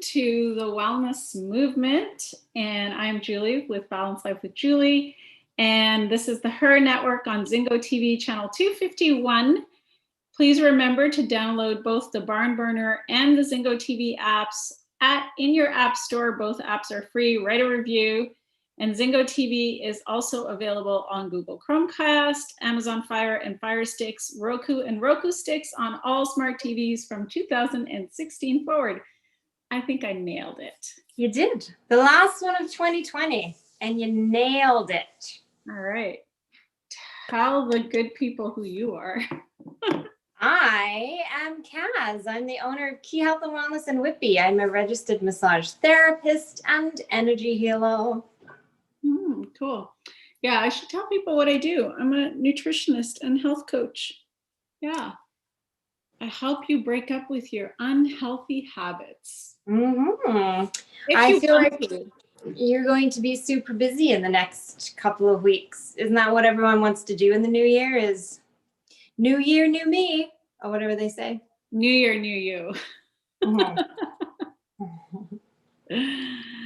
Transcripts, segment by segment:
to the Wellness Movement, and I'm Julie with Balance Life with Julie, and this is the H.E.R network on ZINGOTV channel 251. Please remember to download both the Barn Burner and the ZINGOTV apps in your app store. Both apps are free. Write a review. And ZINGOTV is also available on Google Chromecast, Amazon Fire and Fire Sticks, Roku and Roku Sticks on all smart TVs from 2016 forward. I think I nailed it. You did. The last one of 2020, and you nailed it. All right. Tell the good people who you are. I am Kaz. I'm the owner of Key Health and Wellness in Whitby. I'm a registered massage therapist and energy healer. Cool. Yeah, I should tell people what I do. I'm a nutritionist and health coach. Yeah. I help you break up with your unhealthy habits. I feel like you're going to be super busy in the next couple of weeks. Isn't that what everyone wants to do in the new year? Is new year, new me, or whatever they say? New year, new you.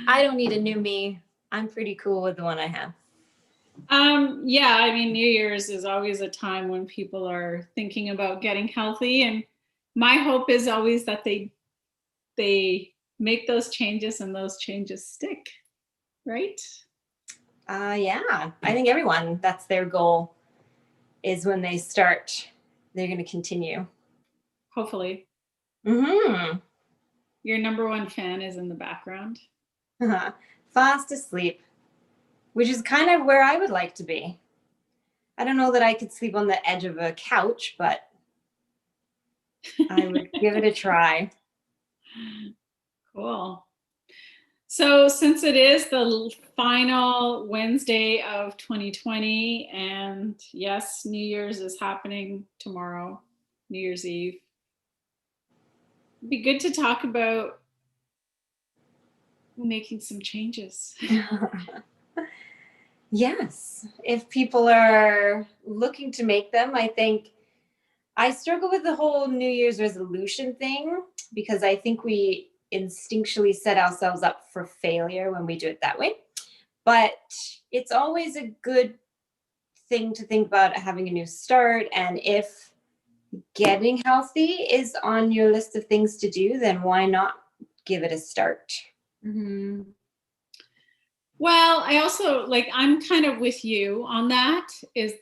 I don't need a new me. I'm pretty cool with the one I have. Yeah, I mean, New Year's is always a time when people are thinking about getting healthy, and my hope is always that they make those changes and those changes stick, right? Yeah, I think everyone, that's their goal, is when they start, they're going to continue. Hopefully. Your number one fan is in the background. Fast asleep, which is kind of where I would like to be. I don't know that I could sleep on the edge of a couch, but I would give it a try. Cool. So since it is the final Wednesday of 2020, and yes, New Year's is happening tomorrow, New Year's Eve, it'd be good to talk about making some changes. Yes, if people are looking to make them. I think I struggle with the whole New Year's resolution thing because I think we instinctually set ourselves up for failure when we do it that way. But it's always a good thing to think about having a new start. And if getting healthy is on your list of things to do, then why not give it a start? Well, I also I'm kind of with you on that, is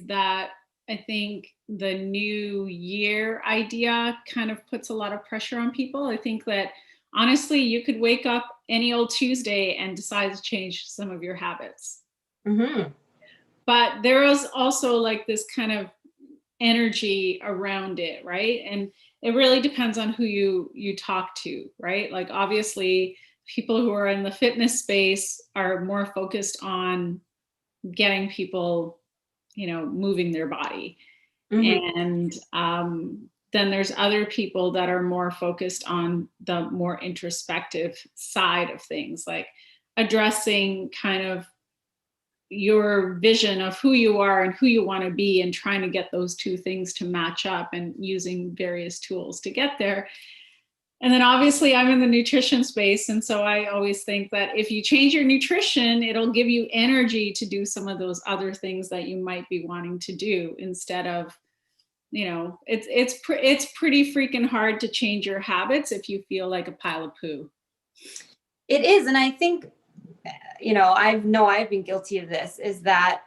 that I think the new year idea kind of puts a lot of pressure on people. I think that honestly, you could wake up any old Tuesday and decide to change some of your habits. But there is also this kind of energy around it, right? And it really depends on who you talk to, right? Obviously, people who are in the fitness space are more focused on getting people, moving their body. And then there's other people that are more focused on the more introspective side of things, like addressing kind of your vision of who you are and who you want to be, and trying to get those two things to match up and using various tools to get there. And then obviously I'm in the nutrition space. And so I always think that if you change your nutrition, it'll give you energy to do some of those other things that you might be wanting to do, instead of, it's pretty freaking hard to change your habits if you feel like a pile of poo. It is. And I think, I've been guilty of this, is that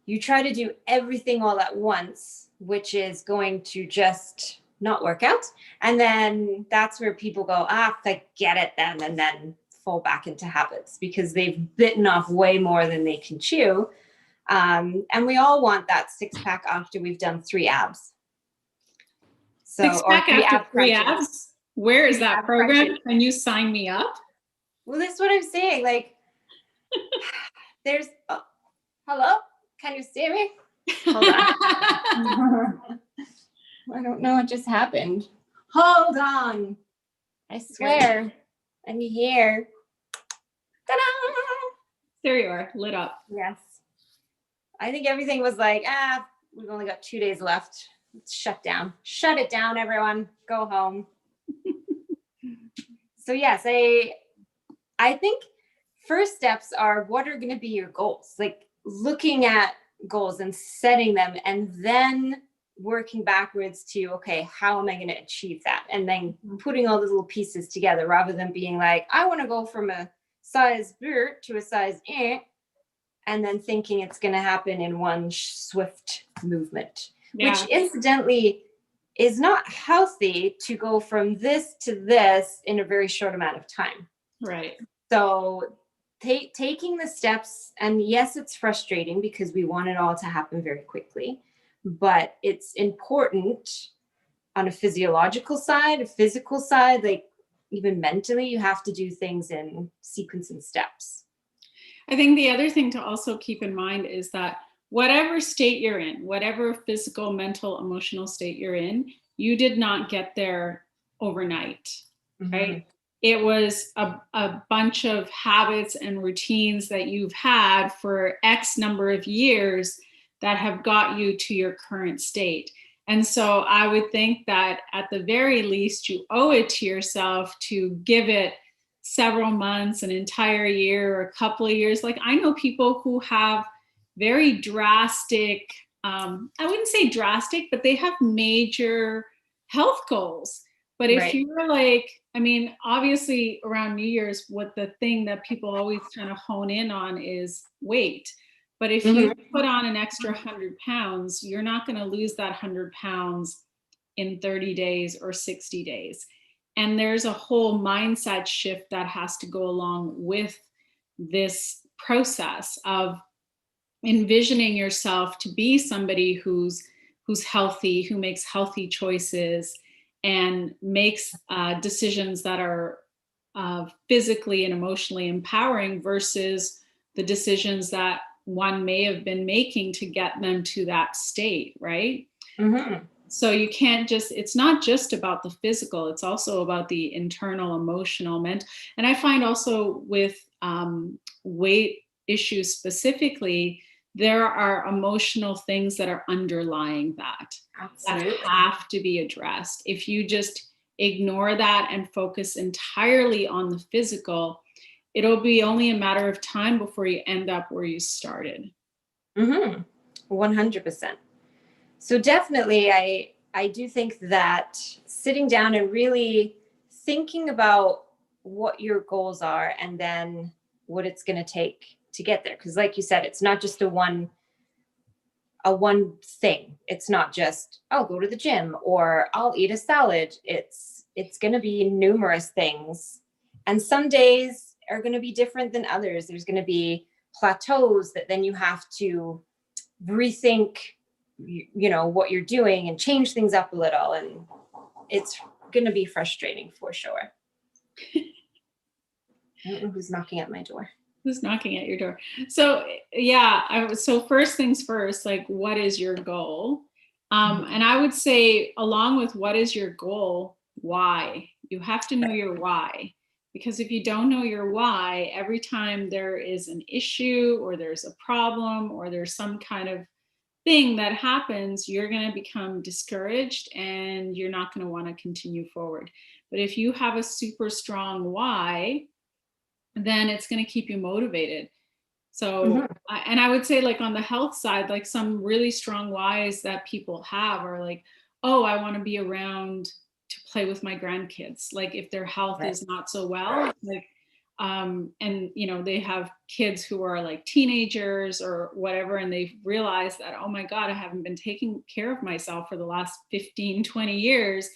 you try to do everything all at once, which is going to just not work out. And then that's where people go, forget it then, and then fall back into habits because they've bitten off way more than they can chew. And we all want that 6-pack after we've done 3 abs. So, 6-pack after 3 abs? Where is that program? Crunches. Can you sign me up? Well, that's what I'm saying. There's, hello? Can you see me? Hold on. I don't know what just happened. Hold on. I swear. I'm here. Ta-da! There you are, lit up. Yes. I think everything was we've only got 2 days left. Let's shut down. Shut it down, everyone. Go home. So yes, I think first steps are, what are going to be your goals? Like looking at goals and setting them, and then working backwards to, okay, how am I going to achieve that? And then putting all the little pieces together, rather than being like, I want to go from a size B to a size E, and then thinking it's going to happen in one swift movement, which incidentally is not healthy, to go from this to this in a very short amount of time. Right. So taking the steps, and yes, it's frustrating because we want it all to happen very quickly, but it's important on a physiological side, a physical side, like even mentally, you have to do things in sequence and steps. I think the other thing to also keep in mind is that whatever state you're in, whatever physical, mental, emotional state you're in, you did not get there overnight, right? It was a bunch of habits and routines that you've had for X number of years that have got you to your current state. And so I would think that at the very least, you owe it to yourself to give it several months, an entire year, or a couple of years. Like I know people who have very drastic, I wouldn't say drastic, but they have major health goals. But if you're like, I mean, obviously around New Year's, what the thing that people always kind of hone in on is weight. But if you put on an extra 100 pounds, you're not going to lose that 100 pounds in 30 days or 60 days. And there's a whole mindset shift that has to go along with this process of envisioning yourself to be somebody who's healthy, who makes healthy choices, and makes decisions that are physically and emotionally empowering, versus the decisions that one may have been making to get them to that state, right? So you can't just, it's not just about the physical, it's also about the internal, emotional, mental. And I find also with weight issues specifically, there are emotional things that are underlying that have to be addressed. If you just ignore that and focus entirely on the physical, it'll be only a matter of time before you end up where you started. 100%. So definitely, I do think that sitting down and really thinking about what your goals are, and then what it's going to take to get there. Because like you said, it's not just a one thing. It's not just, I'll go to the gym or I'll eat a salad. It's going to be numerous things. And some days are going to be different than others. There's going to be plateaus that then you have to rethink, you know, what you're doing and change things up a little. And it's going to be frustrating for sure. I don't know who's knocking at my door. Who's knocking at your door? So yeah, so first things first, like what is your goal? And I would say along with what is your goal, why? You have to know your why. Because if you don't know your why, every time there is an issue or there's a problem or there's some kind of thing that happens, you're going to become discouraged and you're not going to want to continue forward. But if you have a super strong why, then it's going to keep you motivated. So, and I would say like on the health side, like some really strong whys that people have are like, oh, I want to be around to play with my grandkids. Like if their health is not so well, like, and you know, they have kids who are like teenagers or whatever, and they've realized that, oh my God, I haven't been taking care of myself for the last 15, 20 years.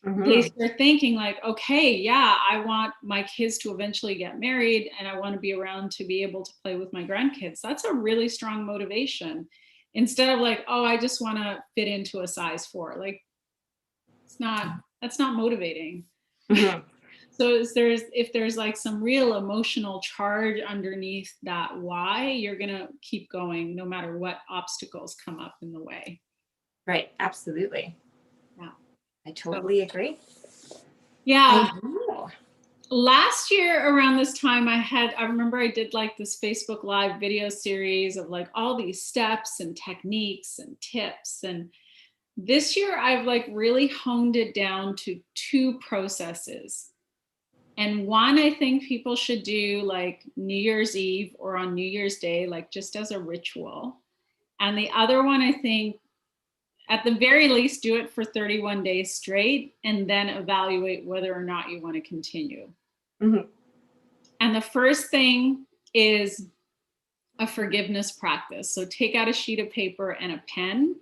They start thinking like, okay, yeah, I want my kids to eventually get married and I want to be around to be able to play with my grandkids. That's a really strong motivation. Instead of like, oh, I just want to fit into a size 4. Like that's not motivating. So if there's like some real emotional charge underneath that why, you're going to keep going no matter what obstacles come up in the way. Right. Absolutely. Yeah. I totally agree. Yeah. Last year around this time, I remember I did like this Facebook Live video series of like all these steps and techniques and tips. And this year I've like really honed it down to 2 processes. And one, I think people should do like New Year's Eve or on New Year's Day, like just as a ritual. And the other one, I think, at the very least, do it for 31 days straight and then evaluate whether or not you want to continue. Mm-hmm. And the first thing is a forgiveness practice. So take out a sheet of paper and a pen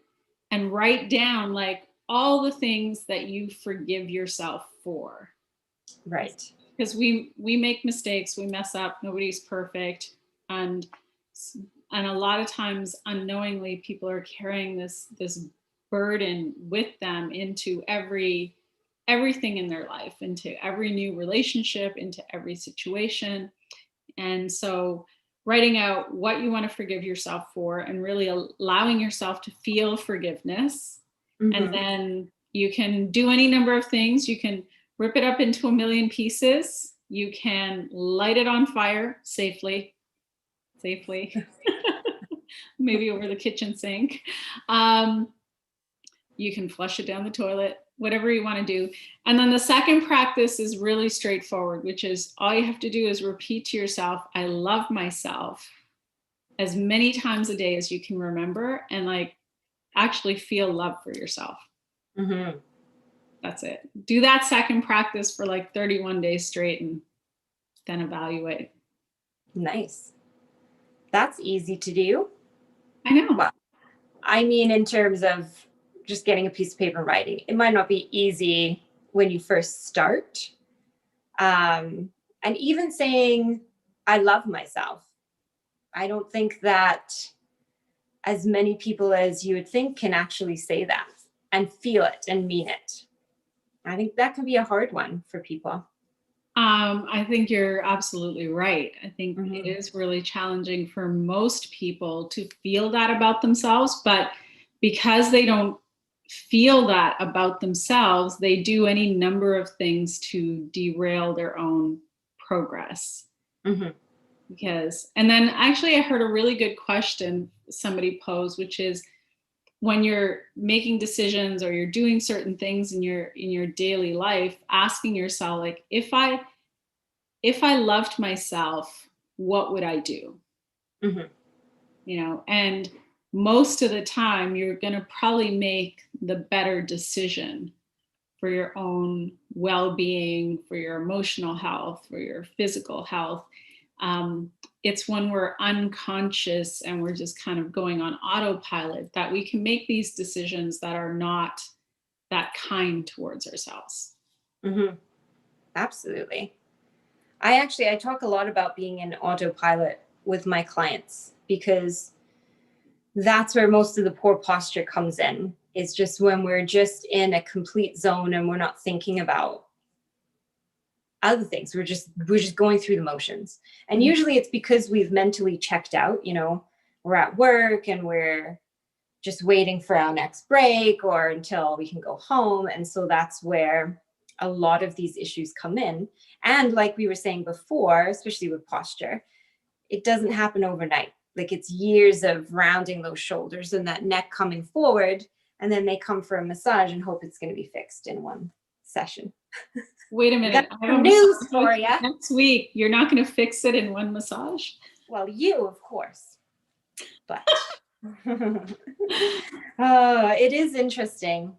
and write down like all the things that you forgive yourself for. Right. Because we make mistakes, we mess up, nobody's perfect. And a lot of times unknowingly people are carrying this burden with them into everything in their life, into every new relationship, into every situation. And so writing out what you want to forgive yourself for and really allowing yourself to feel forgiveness. Mm-hmm. And then you can do any number of things. You can rip it up into a million pieces. You can light it on fire safely, maybe over the kitchen sink. You can flush it down the toilet, whatever you want to do. And then the second practice is really straightforward, which is all you have to do is repeat to yourself, I love myself, as many times a day as you can remember, and like actually feel love for yourself. Mm-hmm. That's it. Do that second practice for like 31 days straight and then evaluate. Nice. That's easy to do. I know. Well, I mean, in terms of just getting a piece of paper and writing, it might not be easy when you first start. And even saying, I love myself. I don't think that as many people as you would think can actually say that and feel it and mean it. I think that can be a hard one for people. I think you're absolutely right. I think mm-hmm. It is really challenging for most people to feel that about themselves, but because they don't feel that about themselves, they do any number of things to derail their own progress. Mm-hmm. And then actually I heard a really good question somebody posed, which is, when you're making decisions or you're doing certain things in your daily life, asking yourself, like, if I loved myself, what would I do? Mm-hmm. You know, and most of the time you're going to probably make the better decision for your own well-being, for your emotional health, for your physical health. It's when we're unconscious and we're just kind of going on autopilot that we can make these decisions that are not that kind towards ourselves. Mm-hmm. Absolutely. I talk a lot about being in autopilot with my clients because that's where most of the poor posture comes in. It's just when we're just in a complete zone and we're not thinking about other things. We're just going through the motions. And usually it's because we've mentally checked out, you know, we're at work and we're just waiting for our next break or until we can go home. And so that's where a lot of these issues come in. And like we were saying before, especially with posture, it doesn't happen overnight. Like it's years of rounding those shoulders and that neck coming forward. And then they come for a massage and hope it's going to be fixed in one session. Wait a minute. I have news for you. Next week, you're not going to fix it in one massage? Well, you, of course. But it is interesting.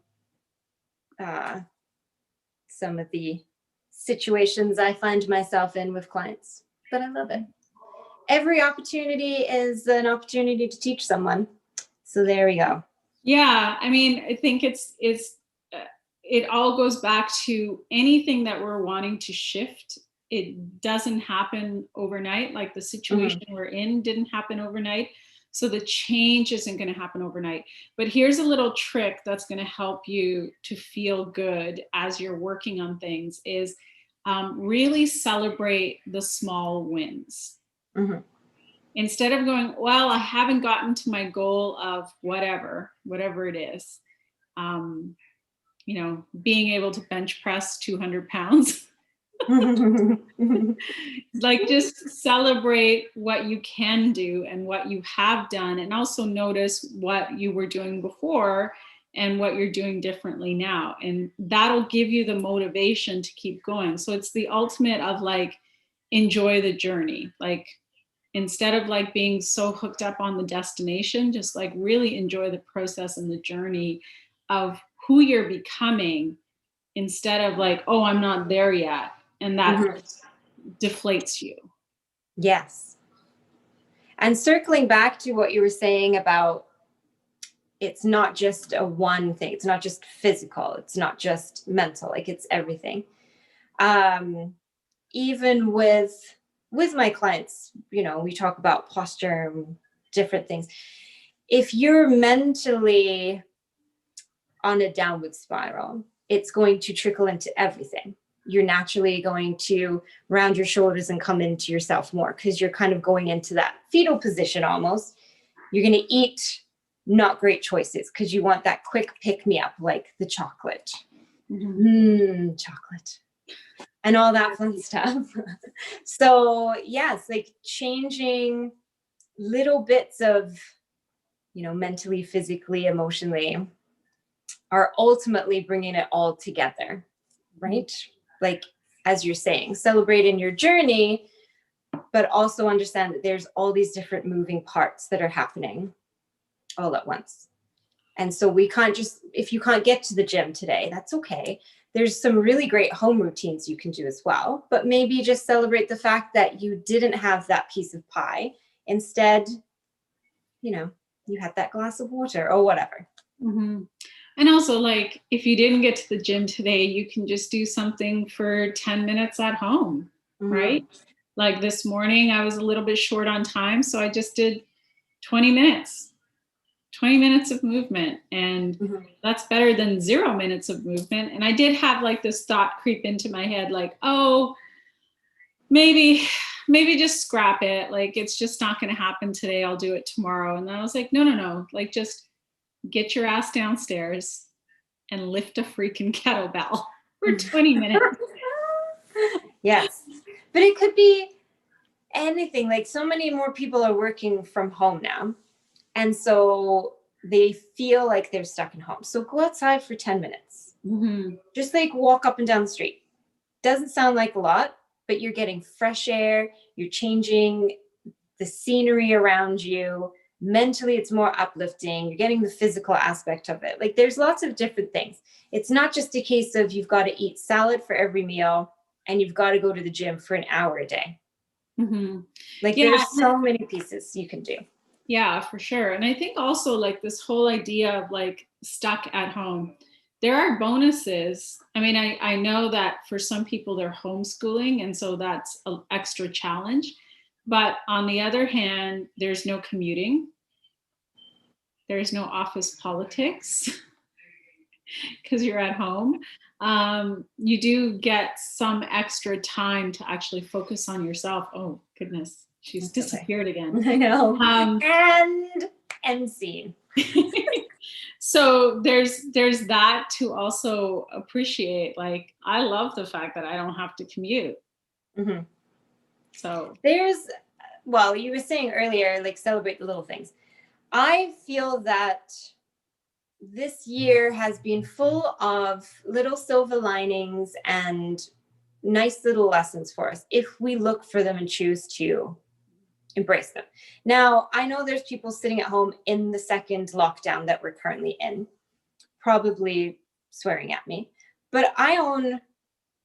Some of the situations I find myself in with clients, but I love it. Every opportunity is an opportunity to teach someone. So there we go. Yeah. I mean, I think it all goes back to anything that we're wanting to shift. It doesn't happen overnight. Like the situation we're in didn't happen overnight. So the change isn't going to happen overnight. But here's a little trick that's going to help you to feel good as you're working on things is really celebrate the small wins. Mm-hmm. Instead of going, well, I haven't gotten to my goal of whatever it is. You know, being able to bench press 200 pounds. Like just celebrate what you can do and what you have done, and also notice what you were doing before and what you're doing differently now. And that'll give you the motivation to keep going. So it's the ultimate of like, enjoy the journey. Like, instead of like being so hooked up on the destination, just like really enjoy the process and the journey of who you're becoming, instead of like, oh, I'm not there yet. And that deflates you. Yes. And circling back to what you were saying about, it's not just a one thing. It's not just physical. It's not just mental. Like, it's everything. Even with my clients, you know, we talk about posture and different things. If you're mentally on a downward spiral, it's going to trickle into everything. You're naturally going to round your shoulders and come into yourself more, because you're kind of going into that fetal position almost. You're going to eat not great choices because you want that quick pick me up, like the chocolate. Chocolate. And all that fun stuff. So yes, like changing little bits of, you know, mentally, physically, emotionally, are ultimately bringing it all together, right? Like, as you're saying, celebrating your journey, but also understand that there's all these different moving parts that are happening all at once. And so we can't just, if you can't get to the gym today, that's okay. There's some really great home routines you can do as well, but maybe just celebrate the fact that you didn't have that piece of pie. Instead, you know, you had that glass of water or whatever. And also, like, if you didn't get to the gym today, you can just do something for 10 minutes at home, right? Like this morning, I was a little bit short on time, so I just did 20 minutes of movement. And that's better than 0 minutes of movement. And I did have like this thought creep into my head, like, oh, maybe just scrap it. Like, it's just not going to happen today. I'll do it tomorrow. And then I was like, no. Like, just get your ass downstairs and lift a freaking kettlebell for 20 minutes. Yes. But it could be anything. Like, so many more people are working from home now. And so they feel like they're stuck in home. So go outside for 10 minutes. Just like walk up and down the street. Doesn't sound like a lot, but you're getting fresh air. You're changing the scenery around you. Mentally, it's more uplifting. You're getting the physical aspect of it. Like, there's lots of different things. It's not just a case of you've got to eat salad for every meal and you've got to go to the gym for an hour a day. Like, there's so many pieces you can do. Yeah, for sure. And I think also, like, this whole idea of like stuck at home, there are bonuses. I mean, I know that for some people they're homeschooling, and so that's an extra challenge. But on the other hand, there's no commuting. There's no office politics because you're at home. You do get some extra time to actually focus on yourself. Oh, goodness. She's disappeared again. I know. And end scene. So there's that to also appreciate. Like, I love the fact that I don't have to commute. So well, you were saying earlier, like, celebrate the little things. I feel that this year has been full of little silver linings and nice little lessons for us if we look for them and choose to embrace them. Now, I know there's people sitting at home in the second lockdown that we're currently in, probably swearing at me, but I own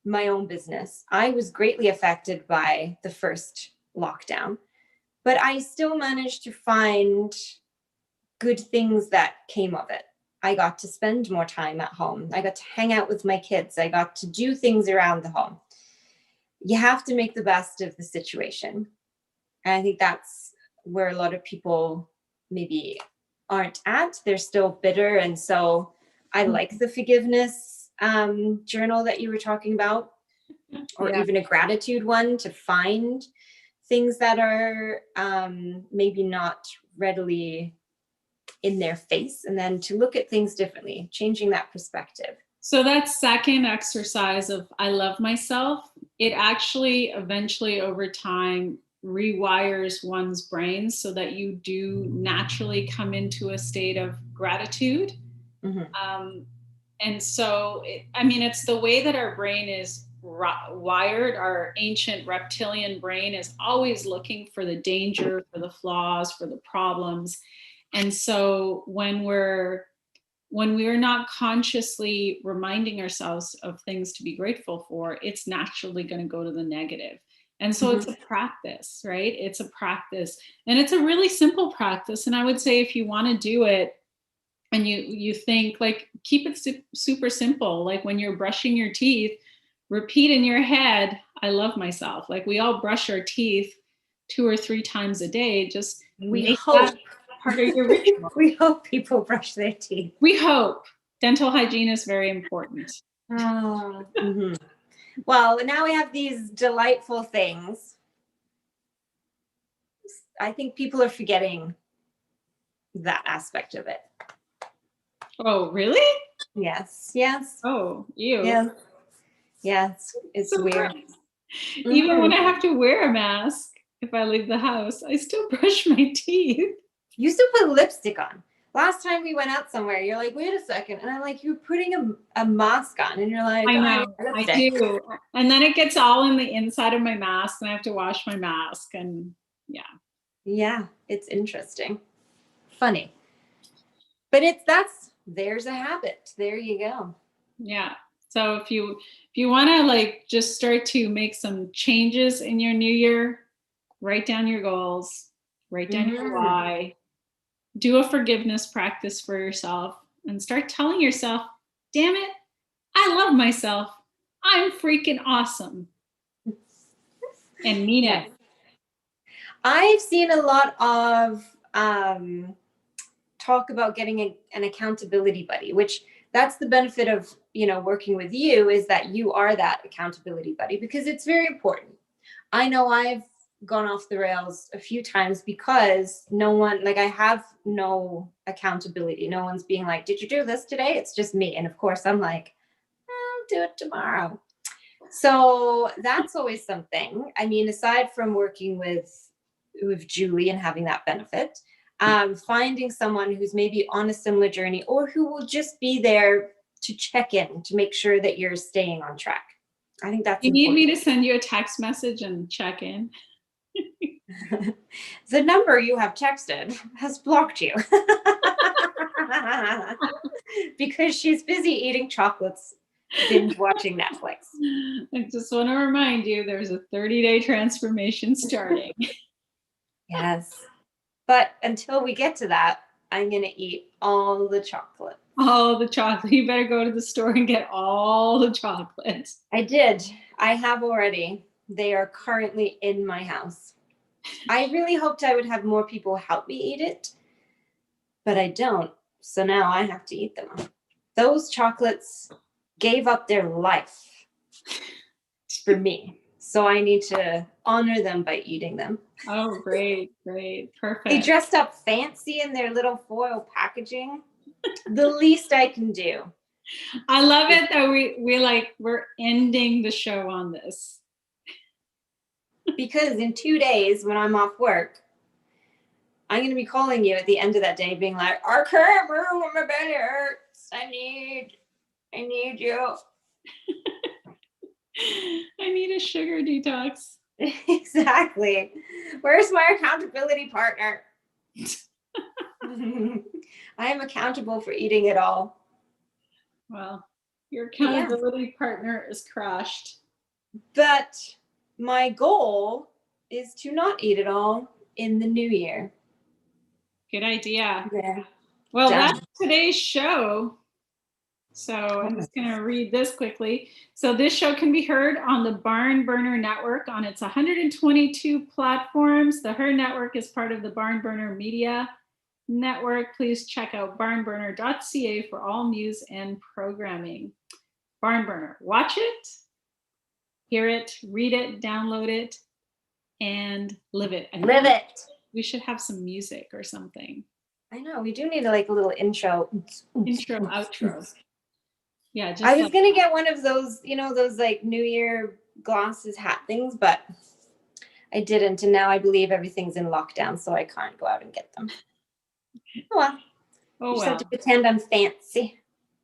my own business. I was greatly affected by the first lockdown, but I still managed to find good things that came of it. I got to spend more time at home. I got to hang out with my kids. I got to do things around the home. You have to make the best of the situation. And I think that's where a lot of people maybe aren't at. They're still bitter. And so I like the forgiveness journal that you were talking about, or even a gratitude one, to find things that are maybe not readily in their face, and then to look at things differently, changing that perspective. So that second exercise of I love myself, it actually eventually over time rewires one's brain so that you do naturally come into a state of gratitude And so, I mean, it's the way that our brain is wired. Our ancient reptilian brain is always looking for the danger, for the flaws, for the problems. And so when we're not consciously reminding ourselves of things to be grateful for, it's naturally going to go to the negative. And so it's a practice, right? It's a practice, and it's a really simple practice. And I would say if you want to do it, and you think, like, keep it super simple. Like when you're brushing your teeth, repeat in your head, I love myself. Like we all brush our teeth 2 or 3 times a day. Just make that part of your ritual. We hope people brush their teeth. We hope. Dental hygiene is very important. Oh. Well, now we have these delightful things. I think people are forgetting that aspect of it. Oh, really? Yes. Yes. Oh, ew. Yes. Yes. It's weird. Even when I have to wear a mask, if I leave the house, I still brush my teeth. You still put lipstick on. Last time we went out somewhere, you're like, wait a second. And I'm like, you're putting a mask on. And you're like, I know, I do. And then it gets all in the inside of my mask and I have to wash my mask. And yeah. Yeah, it's interesting. Funny. But there's a habit. There you go. Yeah. So if you want to like just start to make some changes in your new year, write down your goals, write down your why, do a forgiveness practice for yourself, and start telling yourself, damn it, I love myself. I'm freaking awesome. And mean it. I've seen a lot of talk about getting an accountability buddy, which that's the benefit of, working with you, is that you are that accountability buddy, because it's very important. I know I've gone off the rails a few times because I have no accountability. No one's being like, did you do this today? It's just me. And of course I'm like, I'll do it tomorrow. So that's always something. I mean, aside from working with Julie and having that benefit, finding someone who's maybe on a similar journey, or who will just be there to check in to make sure that you're staying on track. I think that's important. You need me to send you a text message and check in? The number you have texted has blocked you because she's busy eating chocolates, binge watching Netflix. I just want to remind you, there's a 30-day transformation starting. Yes. But until we get to that, I'm going to eat all the chocolate. All the chocolate. You better go to the store and get all the chocolate. I did. I have already. They are currently in my house. I really hoped I would have more people help me eat it, but I don't. So now I have to eat them. Those chocolates gave up their life for me. So I need to honor them by eating them. Oh, great, great, perfect. They dressed up fancy in their little foil packaging. The least I can do. I love it that we're ending the show on this. Because in 2 days, when I'm off work, I'm going to be calling you at the end of that day being like, I can't move when my belly hurts. I need you. I need a sugar detox. Exactly. Where's my accountability partner? I am accountable for eating it all. Well, your accountability partner is crashed. But my goal is to not eat it all in the new year. Good idea. Yeah. Well, that's today's show. So I'm just going to read this quickly. So this show can be heard on the Barn Burner Network on its 122 platforms. The H.E.R Network is part of the Barn Burner Media Network. Please check out barnburner.ca for all news and programming. Barn Burner, watch it, hear it, read it, download it, and live it. Live it. We should have some music or something. I know, we do need a little intro. Intro, outro. Yeah, just I was gonna get one of those, those like New Year glasses hat things, but I didn't, and now I believe everything's in lockdown, so I can't go out and get them. Oh well. Oh, You just have well. to pretend I'm fancy.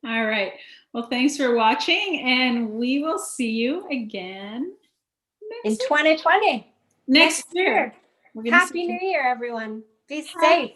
All right. Well, thanks for watching, and we will see you again In 2020. next Next year. year. We're gonna Happy see New Year, everyone. Be Happy safe.